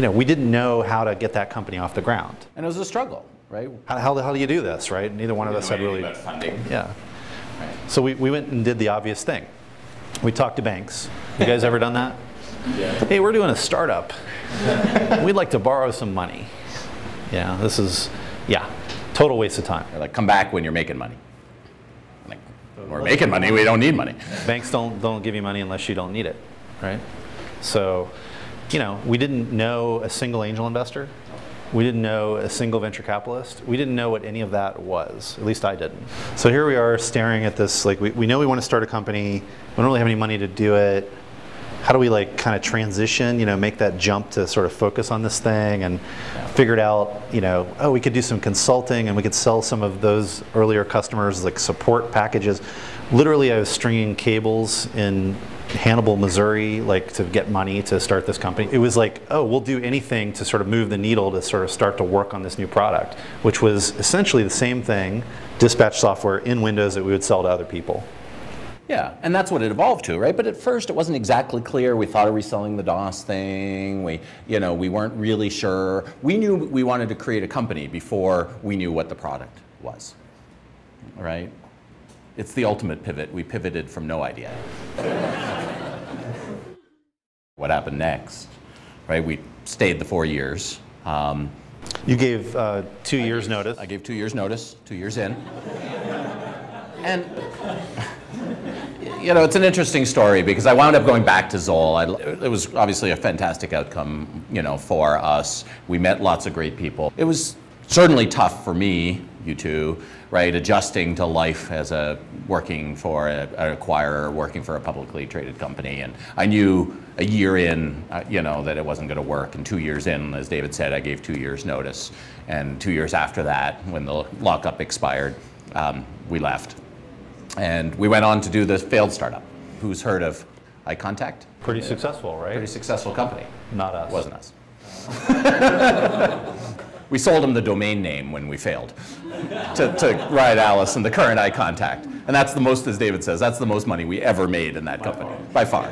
we didn't know how to get that company off the ground. And it was a struggle, right? How the hell do you do this, right? Neither one of us had really. Funding. Yeah. Right. So we went and did the obvious thing. We talked to banks. You guys ever done that? Yeah. Hey, we're doing a startup. We'd like to borrow some money. Yeah, this is, total waste of time. They're like, come back when you're making money. I'm like, we're making money, we don't need money. Banks don't give you money unless you don't need it, right? So, we didn't know a single angel investor. We didn't know a single venture capitalist. We didn't know what any of that was. At least I didn't. So here we are staring at this, like we know we want to start a company. We don't really have any money to do it. How do we kind of transition, make that jump to sort of focus on this thing, and figured out, oh, we could do some consulting and we could sell some of those earlier customers like support packages. Literally, I was stringing cables in Hannibal, Missouri, to get money to start this company. It was like, oh, we'll do anything to sort of move the needle to sort of start to work on this new product, which was essentially the same thing, dispatch software in Windows that we would sell to other people. Yeah, and that's what it evolved to, right? But at first, it wasn't exactly clear. We thought of reselling the DOS thing. We weren't really sure. We knew we wanted to create a company before we knew what the product was, right? It's the ultimate pivot. We pivoted from no idea. What happened next, right? We stayed the 4 years. You gave 2 years notice. I gave 2 years notice, 2 years in. And it's an interesting story because I wound up going back to Zoll. It was obviously a fantastic outcome, for us. We met lots of great people. It was certainly tough for me, you two, right, adjusting to life as working for an acquirer, working for a publicly traded company. And I knew a year in, that it wasn't going to work. And 2 years in, as David said, I gave 2 years notice. And 2 years after that, when the lockup expired, we left. And we went on to do this failed startup. Who's heard of Eye Contact? Pretty successful, right? Pretty successful company. Not us. Wasn't us. We sold them the domain name when we failed to Riot Alice and the current Eye Contact. And that's the most, as David says, that's the most money we ever made in that company, by far.